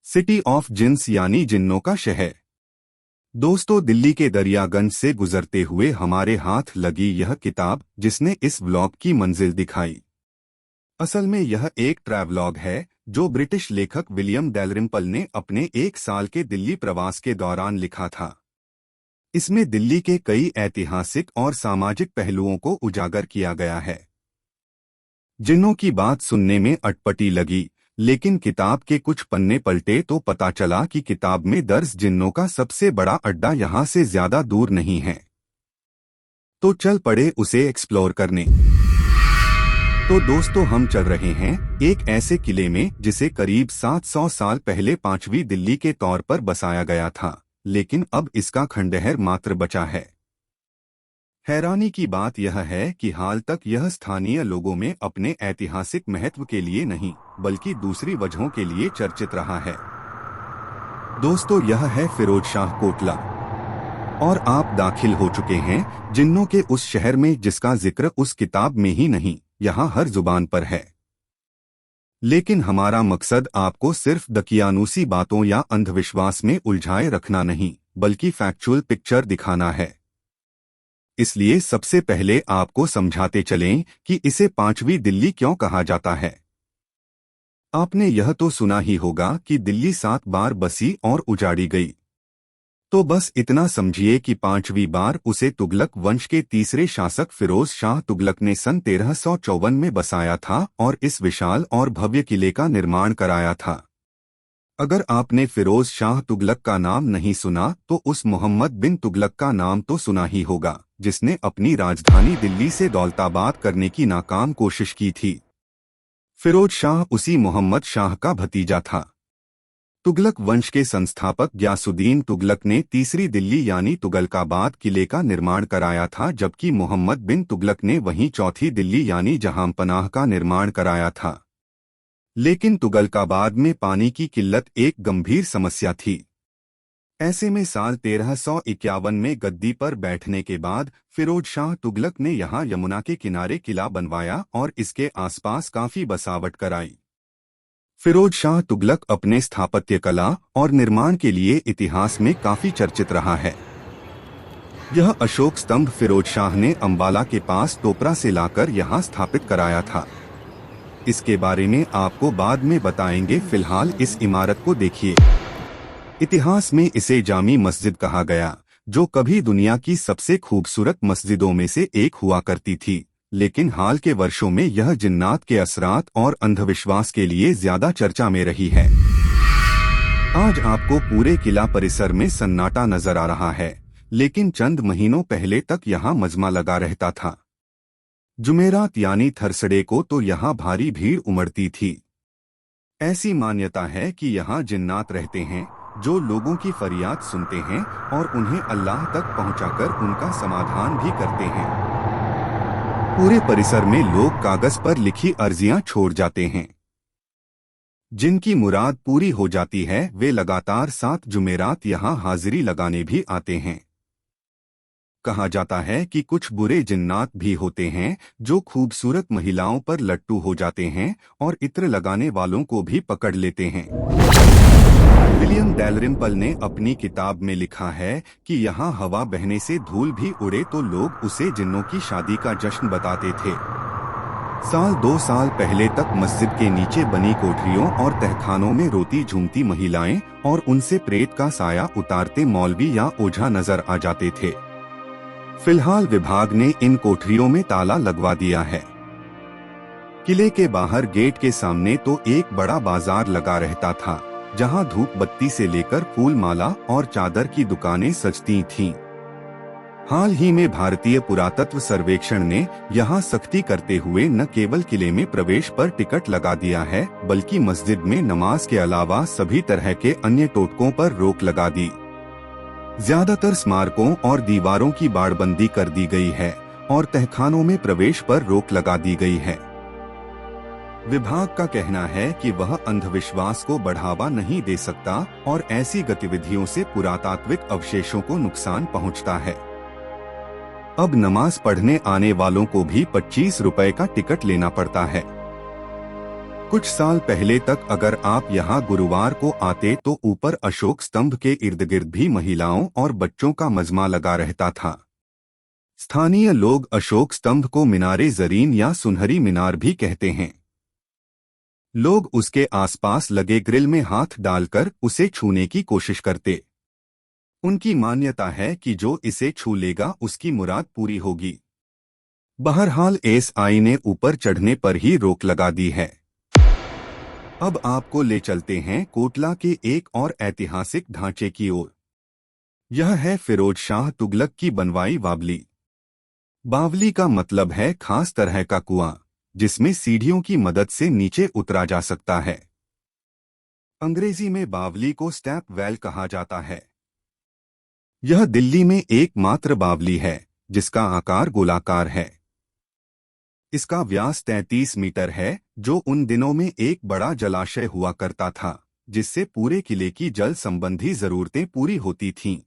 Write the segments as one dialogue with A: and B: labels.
A: City of jeans यानी जिन्नों का शहर। दोस्तों, दिल्ली के दरियागंज से गुजरते हुए हमारे हाथ लगी यह किताब जिसने इस व्लॉग की मंजिल दिखाई। असल में यह एक ट्रैवलॉग है जो ब्रिटिश लेखक विलियम डैलरिम्पल ने अपने 1 साल के दिल्ली प्रवास के दौरान लिखा था। इसमें दिल्ली के कई ऐतिहासिक और सामाजिक पहलुओं को उजागर किया गया है। जिन्नों की बात सुनने में अटपटी लगी, लेकिन किताब के कुछ पन्ने पलटे तो पता चला कि किताब में दर्ज जिन्नों का सबसे बड़ा अड्डा यहाँ से ज्यादा दूर नहीं है। तो चल पड़े उसे एक्सप्लोर करने। तो दोस्तों, हम चल रहे हैं एक ऐसे किले में जिसे करीब 700 साल पहले 5वीं दिल्ली के तौर पर बसाया गया था, लेकिन अब इसका खंडहर मात्र बचा है। हैरानी की बात यह है कि हाल तक यह स्थानीय लोगों में अपने ऐतिहासिक महत्व के लिए नहीं, बल्कि दूसरी वजहों के लिए चर्चित रहा है। दोस्तों, यह है फिरोज शाह कोटला और आप दाखिल हो चुके हैं जिन्नों के उस शहर में जिसका जिक्र उस किताब में ही नहीं, यहाँ हर जुबान पर है। लेकिन हमारा मकसद आपको सिर्फ दकियानूसी बातों या अंधविश्वास में उलझाए रखना नहीं, बल्कि फैक्चुअल पिक्चर दिखाना है। इसलिए सबसे पहले आपको समझाते चलें कि इसे 5वीं दिल्ली क्यों कहा जाता है। आपने यह तो सुना ही होगा कि दिल्ली 7 बार बसी और उजाड़ी गई। तो बस इतना समझिए कि 5वीं बार उसे तुगलक वंश के तीसरे शासक फिरोज शाह तुगलक ने सन 1354 में बसाया था और इस विशाल और भव्य किले का निर्माण कराया था। अगर आपने फिरोज शाह तुगलक का नाम नहीं सुना तो उस मोहम्मद बिन तुगलक का नाम तो सुना ही होगा, जिसने अपनी राजधानी दिल्ली से दौलताबाद करने की नाकाम कोशिश की थी। फिरोज शाह उसी मोहम्मद शाह का भतीजा था। तुगलक वंश के संस्थापक ग्यासुद्दीन तुगलक ने तीसरी दिल्ली यानी तुगलकाबाद किले का निर्माण कराया था, जबकि मोहम्मद बिन तुगलक ने वहीं चौथी दिल्ली यानी जहांपनाह का निर्माण कराया था। लेकिन तुगलकाबाद में पानी की किल्लत एक गंभीर समस्या थी। ऐसे में साल 1351 में गद्दी पर बैठने के बाद फिरोज शाह तुगलक ने यहाँ यमुना के किनारे किला बनवाया और इसके आसपास काफी बसावट कराई। फिरोज शाह तुगलक अपने स्थापत्य कला और निर्माण के लिए इतिहास में काफी चर्चित रहा है। यह अशोक स्तंभ फिरोज शाह ने अंबाला के पास टोपरा से लाकर यहाँ स्थापित कराया था। इसके बारे में आपको बाद में बताएंगे, फिलहाल इस इमारत को देखिए। इतिहास में इसे जामी मस्जिद कहा गया, जो कभी दुनिया की सबसे खूबसूरत मस्जिदों में से एक हुआ करती थी, लेकिन हाल के वर्षों में यह जिन्नात के असरात और अंधविश्वास के लिए ज्यादा चर्चा में रही है। आज आपको पूरे किला परिसर में सन्नाटा नजर आ रहा है, लेकिन चंद महीनों पहले तक यहाँ मजमा लगा रहता था। जुमेरात यानी थर्सडे को तो यहाँ भारी भीड़ उमड़ती थी। ऐसी मान्यता है कि यहाँ जिन्नात रहते हैं जो लोगों की फरियाद सुनते हैं और उन्हें अल्लाह तक पहुंचाकर उनका समाधान भी करते हैं। पूरे परिसर में लोग कागज पर लिखी अर्जियां छोड़ जाते हैं। जिनकी मुराद पूरी हो जाती है वे लगातार 7 जुमेरात यहाँ हाजिरी लगाने भी आते हैं। कहा जाता है कि कुछ बुरे जिन्नात भी होते हैं जो खूबसूरत महिलाओं पर लट्टू हो जाते हैं और इत्र लगाने वालों को भी पकड़ लेते हैं। विलियम डैलरिम्पल ने अपनी किताब में लिखा है कि यहाँ हवा बहने से धूल भी उड़े तो लोग उसे जिन्नों की शादी का जश्न बताते थे। 2 साल पहले तक मस्जिद के नीचे बनी कोठरियों और तहखानों में रोती झूमती महिलाएं और उनसे प्रेत का साया उतारते मौलवी या ओझा नजर आ जाते थे। फिलहाल विभाग ने इन कोठरियों में ताला लगवा दिया है। किले के बाहर गेट के सामने तो एक बड़ा बाजार लगा रहता था, जहां धूप बत्ती से लेकर फूल माला और चादर की दुकानें सजती थीं। हाल ही में भारतीय पुरातत्व सर्वेक्षण ने यहां सख्ती करते हुए न केवल किले में प्रवेश पर टिकट लगा दिया है, बल्कि मस्जिद में नमाज के अलावा सभी तरह के अन्य टोटकों पर रोक लगा दी। ज्यादातर स्मारकों और दीवारों की बाड़बंदी कर दी गई है और तहखानों में प्रवेश पर रोक लगा दी गई है। विभाग का कहना है कि वह अंधविश्वास को बढ़ावा नहीं दे सकता और ऐसी गतिविधियों से पुरातात्विक अवशेषों को नुकसान पहुंचता है। अब नमाज पढ़ने आने वालों को भी 25 रुपए का टिकट लेना पड़ता है। कुछ साल पहले तक अगर आप यहाँ गुरुवार को आते तो ऊपर अशोक स्तंभ के इर्द गिर्द भी महिलाओं और बच्चों का मजमा लगा रहता था। स्थानीय लोग अशोक स्तंभ को मीनारे जरीन या सुनहरी मीनार भी कहते हैं। लोग उसके आसपास लगे ग्रिल में हाथ डालकर उसे छूने की कोशिश करते। उनकी मान्यता है कि जो इसे छू लेगा उसकी मुराद पूरी होगी। बहरहाल एसआई ने ऊपर चढ़ने पर ही रोक लगा दी है। अब आपको ले चलते हैं कोटला के एक और ऐतिहासिक ढांचे की ओर। यह है फिरोज शाह तुगलक की बनवाई बावली। बावली का मतलब है खास तरह का कुआं, जिसमें सीढ़ियों की मदद से नीचे उतरा जा सकता है। अंग्रेजी में बावली को स्टेप वेल कहा जाता है। यह दिल्ली में एकमात्र बावली है जिसका आकार गोलाकार है। इसका व्यास 33 मीटर है, जो उन दिनों में एक बड़ा जलाशय हुआ करता था, जिससे पूरे किले की जल संबंधी जरूरतें पूरी होती थीं।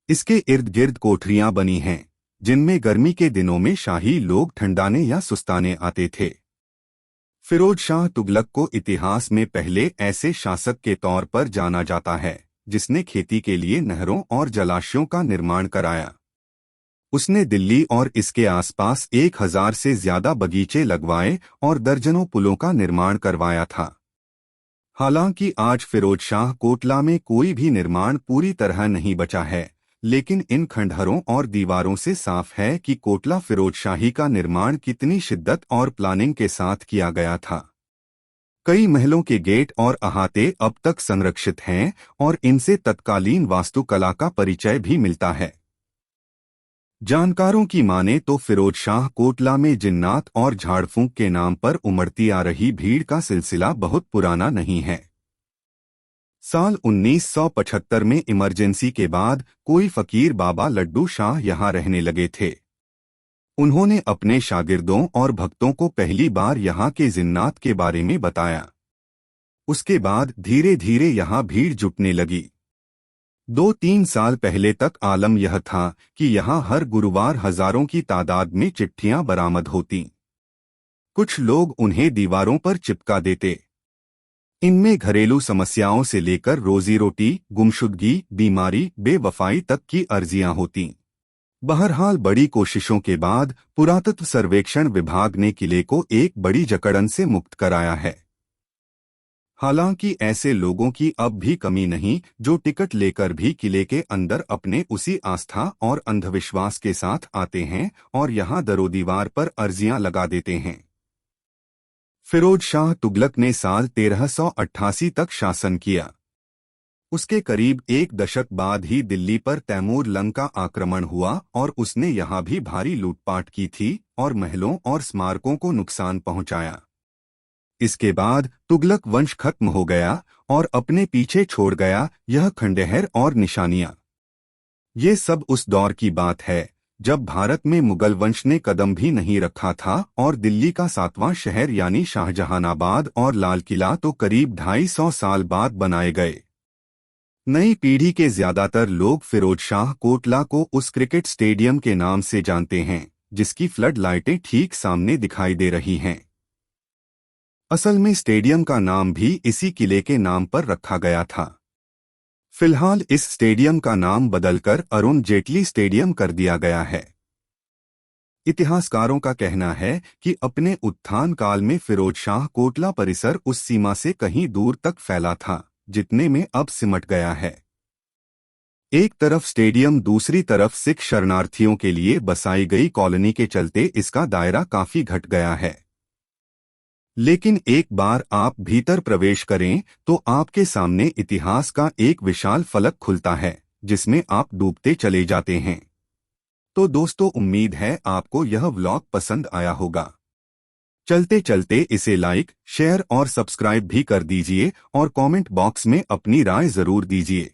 A: इसके इर्द गिर्द कोठरियां बनी हैं, जिनमें गर्मी के दिनों में शाही लोग ठंडाने या सुस्ताने आते थे। फिरोज शाह तुगलक को इतिहास में पहले ऐसे शासक के तौर पर जाना जाता है जिसने खेती के लिए नहरों और जलाशयों का निर्माण कराया। उसने दिल्ली और इसके आसपास 1000 से ज्यादा बगीचे लगवाए और दर्जनों पुलों का निर्माण करवाया था। हालांकि आज फिरोज शाह कोटला में कोई भी निर्माण पूरी तरह नहीं बचा है, लेकिन इन खंडहरों और दीवारों से साफ है कि कोटला फिरोज शाही का निर्माण कितनी शिद्दत और प्लानिंग के साथ किया गया था। कई महलों के गेट और अहाते अब तक संरक्षित हैं और इनसे तत्कालीन वास्तुकला का परिचय भी मिलता है। जानकारों की माने तो फिरोज शाह कोटला में जिन्नात और झाड़फूंक के नाम पर उमड़ती आ रही भीड़ का सिलसिला बहुत पुराना नहीं है। साल 1975 में इमरजेंसी के बाद कोई फकीर बाबा लड्डू शाह यहाँ रहने लगे थे। उन्होंने अपने शागिर्दों और भक्तों को पहली बार यहाँ के जिन्नात के बारे में बताया। उसके बाद धीरे धीरे यहाँ भीड़ जुटने लगी। 2-3 साल पहले तक आलम यह था कि यहाँ हर गुरुवार हजारों की तादाद में चिट्ठियां बरामद होती। कुछ लोग उन्हें दीवारों पर चिपका देते। इनमें घरेलू समस्याओं से लेकर रोजी रोटी, गुमशुदगी, बीमारी, बेवफाई तक की अर्जियां होती। बहरहाल बड़ी कोशिशों के बाद पुरातत्व सर्वेक्षण विभाग ने किले को एक बड़ी जकड़न से मुक्त कराया है। हालांकि ऐसे लोगों की अब भी कमी नहीं जो टिकट लेकर भी किले के अंदर अपने उसी आस्था और अंधविश्वास के साथ आते हैं और यहाँ दरोदीवार पर अर्जियां लगा देते हैं। फिरोज शाह तुगलक ने साल 1388 तक शासन किया। उसके करीब एक दशक बाद ही दिल्ली पर तैमूर लंग का आक्रमण हुआ और उसने यहाँ भी भारी लूटपाट की थी और महलों और स्मारकों को नुकसान पहुंचाया। इसके बाद तुगलक वंश खत्म हो गया और अपने पीछे छोड़ गया यह खंडहर और निशानियां। ये सब उस दौर की बात है जब भारत में मुगल वंश ने कदम भी नहीं रखा था और दिल्ली का 7वां शहर यानी शाहजहानाबाद और लाल किला तो करीब 250 साल बाद बनाए गए। नई पीढ़ी के ज्यादातर लोग फिरोज शाह कोटला को उस क्रिकेट स्टेडियम के नाम से जानते हैं जिसकी फ्लड लाइटें ठीक सामने दिखाई दे रही हैं। असल में स्टेडियम का नाम भी इसी किले के नाम पर रखा गया था। फिलहाल इस स्टेडियम का नाम बदलकर अरुण जेटली स्टेडियम कर दिया गया है। इतिहासकारों का कहना है कि अपने उत्थान काल में फिरोज शाह कोटला परिसर उस सीमा से कहीं दूर तक फैला था जितने में अब सिमट गया है। एक तरफ स्टेडियम, दूसरी तरफ सिख शरणार्थियों के लिए बसाई गई कॉलोनी के चलते इसका दायरा काफी घट गया है। लेकिन एक बार आप भीतर प्रवेश करें तो आपके सामने इतिहास का एक विशाल फलक खुलता है जिसमें आप डूबते चले जाते हैं। तो दोस्तों, उम्मीद है आपको यह व्लॉग पसंद आया होगा। चलते चलते इसे लाइक, शेयर और सब्सक्राइब भी कर दीजिए और कमेंट बॉक्स में अपनी राय जरूर दीजिए।